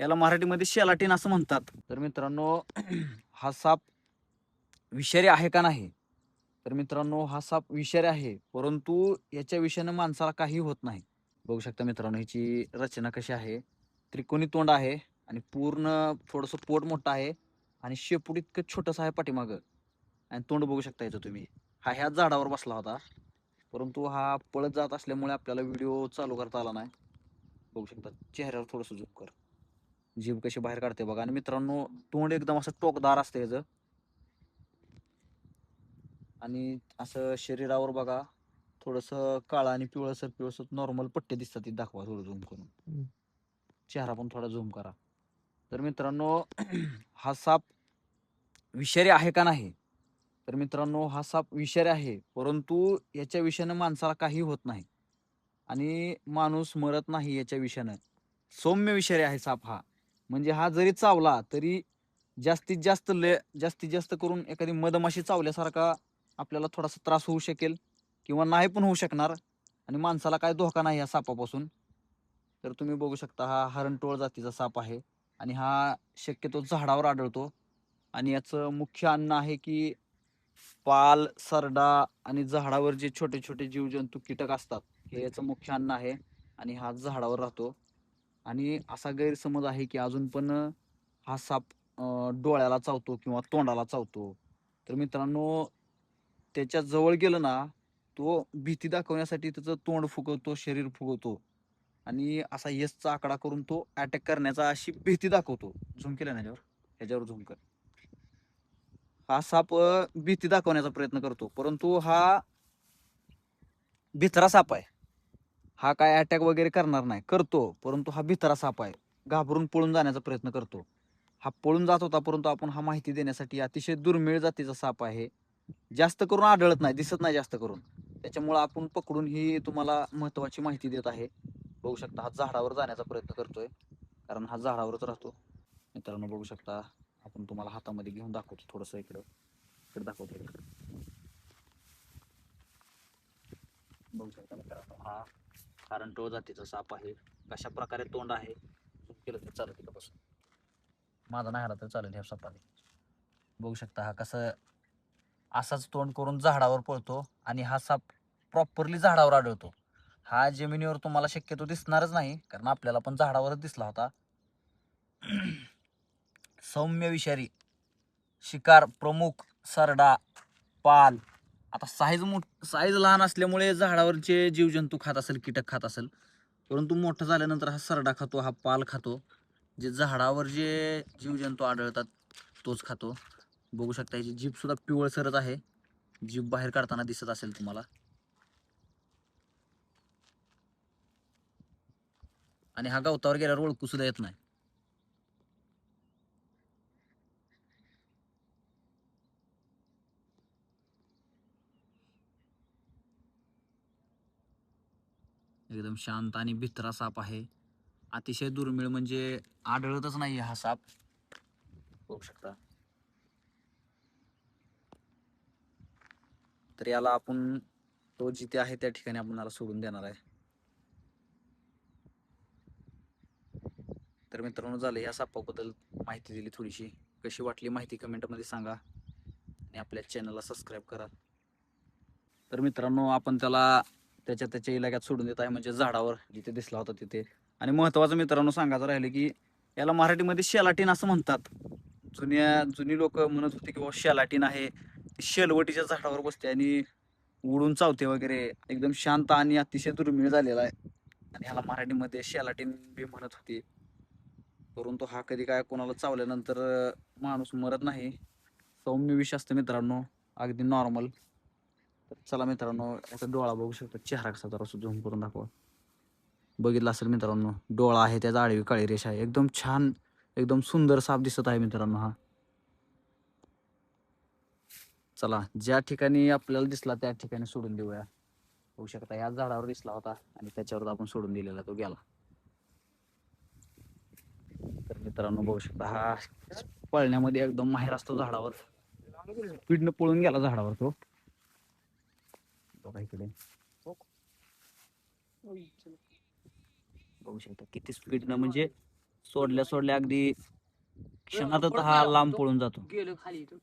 याला मराठीमध्ये शेलाटीन असं म्हणतात. तर मित्रांनो हा साप विषारी आहे का नाही? तर मित्रांनो हा साप विषारी आहे, परंतु याच्या विषाने माणसाला काही होत नाही. बघू शकता मित्रांनो ह्याची रचना कशी आहे. त्रिकोणी तोंड आहे आणि पूर्ण थोडंसं पोट मोठं आहे आणि शेपूट इतकं छोटंसं आहे पाठीमागं आणि तोंड बघू शकता याचं तुम्ही. हा ह्याच झाडावर बसला होता, परंतु हा पळत जात असल्यामुळे आपल्याला व्हिडिओ चालू करता आला नाही. बघू शकता चेहऱ्यावर थोडंसं झूम कर. जीभ कशी बाहेर काढते बघा. आणि मित्रांनो तोंड एकदम असं टोकदार असतं याचं आणि असं शरीरावर बघा थोडंसं काळं आणि पिवळसर पिवळसर नॉर्मल पट्टे दिसतात ते दाखवा थोडं झूम करून. चेहरा पण थोडा झूम करा. तर मित्रांनो हा साप विषारी आहे का नाही? तर मित्रांनो हा साप विषारी आहे, परंतु याच्या विषाने माणसाला काही होत नाही आणि माणूस मरत नाही याच्या विषानं. सौम्य विषारी आहे साप हा. म्हणजे हा जरी चावला तरी जास्तीत जास्त करून एखादी मधमाशी चावल्यासारखा आपल्याला थोडासा त्रास होऊ शकेल किंवा नाही पण होऊ शकणार आणि माणसाला काय धोका नाही या सापापासून. तर तुम्ही बघू शकता हा हरणटोळ जातीचा साप आहे आणि हा शक्यतो झाडावर आढळतो आणि याचं मुख्य अन्न आहे की पाल, सरडा आणि झाडावर जे छोटे छोटे जीवजंतू कीटक असतात हे याचं मुख्य अन्न आहे आणि हा झाडावर राहतो. आणि असा गैरसमज आहे की अजून पण हा साप डोळ्याला चावतो किंवा तोंडाला चावतो. तर मित्रांनो त्याच्या जवळ गेलं ना, तो भीती दाखवण्यासाठी त्याचं तोंड फुगवतो, शरीर फुगवतो आणि असा येसचा आकडा करून तो अटॅक करण्याचा अशी भीती दाखवतो. झूम केलं ना ह्याच्यावर? ह्याच्यावर झूम कर. हा साप भीती दाखवण्याचा प्रयत्न करतो, परंतु हा भित्रा साप आहे. हा काय अटॅक वगैरे करणार नाही. करतो, परंतु हा भित्रा साप आहे. घाबरून पळून जाण्याचा प्रयत्न करतो. हा पळून जात होता, परंतु आपण हा माहिती देण्यासाठी अतिशय दुर्मिळ जातीचा साप आहे. जास्त करून आढळत नाही, दिसत नाही जास्त करून. त्याच्यामुळे आपण पकडून ही तुम्हाला महत्त्वाची माहिती देत आहे. बघू शकता हा झाडावर जाण्याचा प्रयत्न करतोय, कारण हा झाडावरच राहतो. मित्रांनो बघू शकता, आपण तुम्हाला हातामध्ये घेऊन दाखवतो थोडंसं इकडं. इकडे दाखवतो इकडं. बघू शकता मित्रांनो हा हरणटोळ जातीचा साप आहे. कशा प्रकारे तोंड आहे झूम केलं तर चालेल तिथपासून. माझा नाही आला तर चालेल ह्या सापाने. बघू शकता हा कसं असाच तोंड करून झाडावर पळतो आणि हा साप प्रॉपरली झाडावर आढळतो. हा जमिनीवर तुम्हाला शक्यतो दिसणारच नाही, कारण आपल्याला पण झाडावरच दिसला होता. सौम्य विषारी शिकार प्रमुख सरडा पाल. आता साईज लहान असल्यामुळे झाडावरचे जीवजंतू खात असेल, कीटक खात असेल, परंतु मोठं झाल्यानंतर हा सरडा खातो, हा पाल खातो. जे झाडावर जे जीवजंतू आढळतात तोच खातो. बघू शकता याची जीभ सुद्धा पिवळसरच आहे. जीभ बाहेर काढताना दिसत असेल तुम्हाला. आणि हा गवतावर गेल्यावर ओळखू सुद्धा येत नाही. एकदम शांत आणि भित्रा साप आहे. अतिशय दुर्मिळ म्हणजे आढळतच नाही हा साप. बघू शकता. तर याला आपण तो जिथे आहे त्या ठिकाणी आपण याला सोडून देणार आहे. तर मित्रांनो झालं या सापाबद्दल माहिती दिली थोडीशी. कशी वाटली माहिती कमेंटमध्ये सांगा आणि आपल्या चॅनलला सबस्क्राईब करा. तर मित्रांनो आपण त्याला त्याच्या इलाक्यात सोडून देत आहे, म्हणजे झाडावर जिथे दिसला होता तिथे. आणि महत्त्वाचं मित्रांनो सांगायचं राहिलं की याला मराठीमध्ये शेलाटीन असं म्हणतात. जुनी लोक म्हणत होते की शेलाटीन आहे, शेलवटीच्या झाडावर बसते आणि उडून चावते वगैरे. एकदम शांत आणि अतिशय दुर्मिळ झालेला आहे आणि ह्याला मराठीमध्ये शेलाटीन बी म्हणत होते. परंतु हा कधी काय कोणाला चावल्यानंतर माणूस मरत नाही. सौम्य विष असतं मित्रांनो, अगदी नॉर्मल. तर चला मित्रांनो याचा डोळा बघू शकतो, चेहरा कसा जरा झूम करून दाखवा. बघितलं असेल मित्रांनो, डोळा आहे त्याचा आडवी काळी रेषा आहे. एकदम छान, एकदम सुंदर साप दिसत आहे मित्रांनो हा. चला ज्या ठिकाणी आपल्याला दिसला त्या ठिकाणी सोडून देऊया. होऊ शकता ह्या झाडावर दिसला होता आणि त्याच्यावर आपण सोडून दिलेला, तो गेला. तर मित्रांनो बघू शकता हा पळण्यामध्ये एकदम माहिर असतो झाडावर. स्पीडनं पळून गेला झाडावर तो. बघा इकडे बघू शकता किती स्पीडनं, म्हणजे सोडल्या सोडल्या अगदी क्षणातच हा लांब पळून जातो. गेलो खाली इथून.